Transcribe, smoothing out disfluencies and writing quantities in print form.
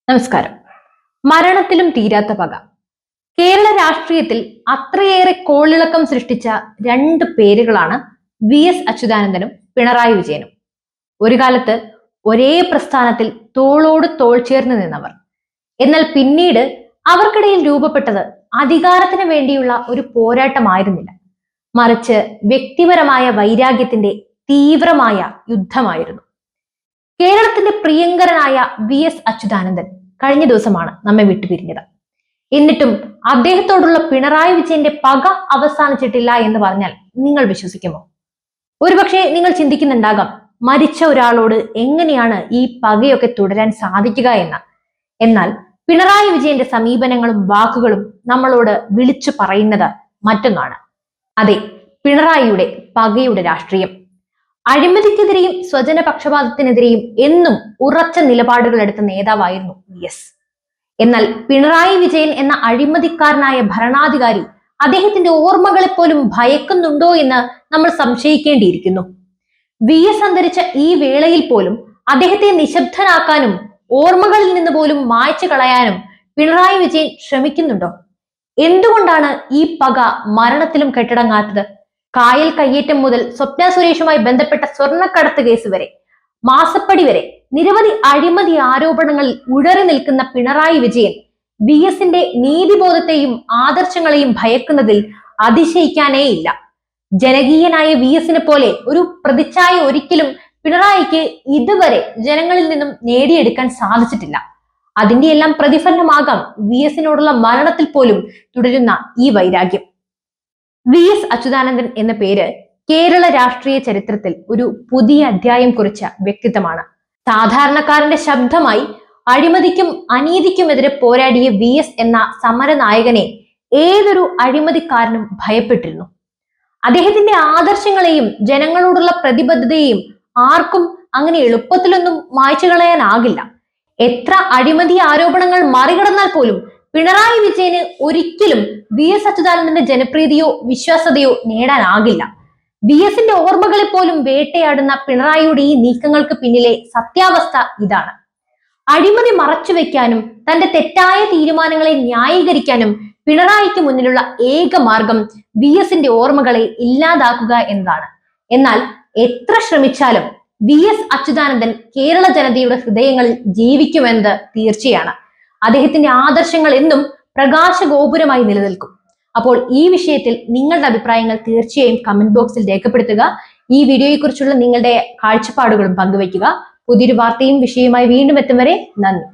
നമസ്കാരം. മരണത്തിലും തീരാത്ത പക. കേരള രാഷ്ട്രീയത്തിൽ അത്രയേറെ കോളിളക്കം സൃഷ്ടിച്ച രണ്ട് പേരുകളാണ് വി.എസ്. അച്യുതാനന്ദനും പിണറായി വിജയനും. ഒരു കാലത്ത് ഒരേ പ്രസ്ഥാനത്തിൽ തോളോട് തോൾ ചേർന്ന് നിന്നവർ. എന്നാൽ പിന്നീട് അവർക്കിടയിൽ രൂപപ്പെട്ടത് അധികാരത്തിന് വേണ്ടിയുള്ള ഒരു പോരാട്ടമായിരുന്നില്ല, മറിച്ച് വ്യക്തിപരമായ വൈരാഗ്യത്തിന്റെ തീവ്രമായ യുദ്ധമായിരുന്നു. കേരളത്തിന്റെ പ്രിയങ്കരനായ വി.എസ്. അച്യുതാനന്ദൻ കഴിഞ്ഞ ദിവസമാണ് നമ്മെ വിട്ടുപിരിഞ്ഞത്. എന്നിട്ടും അദ്ദേഹത്തോടുള്ള പിണറായി വിജയന്റെ പക അവസാനിച്ചിട്ടില്ല എന്ന് പറഞ്ഞാൽ നിങ്ങൾ വിശ്വസിക്കുമോ? ഒരുപക്ഷെ നിങ്ങൾ ചിന്തിക്കുന്നുണ്ടാകാം, മരിച്ച ഒരാളോട് എങ്ങനെയാണ് ഈ പകയൊക്കെ തുടരാൻ സാധിക്കുക എന്ന്. എന്നാൽ പിണറായി വിജയന്റെ സമീപനങ്ങളും വാക്കുകളും നമ്മളോട് വിളിച്ചു പറയുന്നത് മറ്റൊന്നാണ്. അതെ, പിണറായിയുടെ പകയുടെ രാഷ്ട്രീയം. അഴിമതിക്കെതിരെയും സ്വജന പക്ഷപാതത്തിനെതിരെയും എന്നും ഉറച്ച നിലപാടുകൾ എടുത്ത നേതാവായിരുന്നു വി.എസ്. എന്നാൽ പിണറായി വിജയൻ എന്ന അഴിമതിക്കാരനായ ഭരണാധികാരി അദ്ദേഹത്തിന്റെ ഓർമ്മകളെ പോലും ഭയക്കുന്നുണ്ടോ എന്ന് നമ്മൾ സംശയിക്കേണ്ടിയിരിക്കുന്നു. വി.എസ്. അന്തരിച്ച ഈ വേളയിൽ പോലും അദ്ദേഹത്തെ നിശബ്ദനാക്കാനും ഓർമ്മകളിൽ നിന്ന് പോലും മായ്ച്ചു കളയാനും പിണറായി വിജയൻ ശ്രമിക്കുന്നുണ്ടോ? എന്തുകൊണ്ടാണ് ഈ പക മരണത്തിലും കെട്ടടങ്ങാത്തത്? കായൽ കയ്യേറ്റം മുതൽ സ്വപ്ന സുരേഷുമായി ബന്ധപ്പെട്ട സ്വർണ്ണക്കടത്ത് കേസ് വരെ, മാസപ്പടി വരെ നിരവധി അഴിമതി ആരോപണങ്ങളിൽ ഉഴറി നിൽക്കുന്ന പിണറായി വിജയൻ വി.എസിന്റെ നീതിബോധത്തെയും ആദർശങ്ങളെയും ഭയക്കുന്നതിൽ അതിശയിക്കാനേയില്ല. ജനകീയനായ വി.എസിനെ പോലെ ഒരു പ്രതിച്ഛായ ഒരിക്കലും പിണറായിക്ക് ഇതുവരെ ജനങ്ങളിൽ നിന്നും നേടിയെടുക്കാൻ സാധിച്ചിട്ടില്ല. അതിന്റെ എല്ലാം പ്രതിഫലനമാകാം വി.എസിനോടുള്ള മരണത്തിൽ പോലും തുടരുന്ന ഈ വൈരാഗ്യം. വി.എസ്. അച്യുതാനന്ദൻ എന്ന പേര് കേരള രാഷ്ട്രീയ ചരിത്രത്തിൽ ഒരു പുതിയ അധ്യായം കുറിച്ച വ്യക്തിത്വമാണ്. സാധാരണക്കാരന്റെ ശബ്ദമായി അഴിമതിക്കും അനീതിക്കുമെതിരെ പോരാടിയ വി.എസ്. എന്ന സമരനായകനെ ഏതൊരു അഴിമതിക്കാരനും ഭയപ്പെട്ടിരുന്നു. അദ്ദേഹത്തിന്റെ ആദർശങ്ങളെയും ജനങ്ങളോടുള്ള പ്രതിബദ്ധതയെയും ആർക്കും അങ്ങനെ എളുപ്പത്തിലൊന്നും മായ്ച്ചു കളയാനാകില്ല. എത്ര അഴിമതി ആരോപണങ്ങൾ മറികടന്നാൽ പോലും പിണറായി വിജയന് ഒരിക്കലും വി.എസ്. അച്യുതാനന്ദന്റെ ജനപ്രീതിയോ വിശ്വാസതയോ നേടാനാകില്ല. വി.എസിന്റെ ഓർമ്മകളെ പോലും വേട്ടയാടുന്ന പിണറായിയുടെ ഈ നീക്കങ്ങൾക്ക് പിന്നിലെ സത്യാവസ്ഥ ഇതാണ്. അഴിമതി മറച്ചുവെക്കാനും തന്റെ തെറ്റായ തീരുമാനങ്ങളെ ന്യായീകരിക്കാനും പിണറായിക്ക് മുന്നിലുള്ള ഏക മാർഗം വി.എസിന്റെ ഓർമ്മകളെ ഇല്ലാതാക്കുക എന്നതാണ്. എന്നാൽ എത്ര ശ്രമിച്ചാലും വി.എസ്. അച്യുതാനന്ദൻ കേരള ജനതയുടെ ഹൃദയങ്ങളിൽ ജീവിക്കുമെന്നത് തീർച്ചയാണ്. അദ്ദേഹത്തിന്റെ ആദർശങ്ങൾ എന്നും പ്രകാശഗോപുരമായി നിലനിൽക്കും. അപ്പോൾ ഈ വിഷയത്തിൽ നിങ്ങളുടെ അഭിപ്രായങ്ങൾ തീർച്ചയായും കമന്റ് ബോക്സിൽ രേഖപ്പെടുത്തുക. ഈ വീഡിയോയെ കുറിച്ചുള്ള നിങ്ങളുടെ കാഴ്ചപ്പാടുകളും പങ്കുവയ്ക്കുക. പുതിയൊരു വാർത്തയും വിഷയവുമായി വീണ്ടും എത്തും വരെ നന്ദി.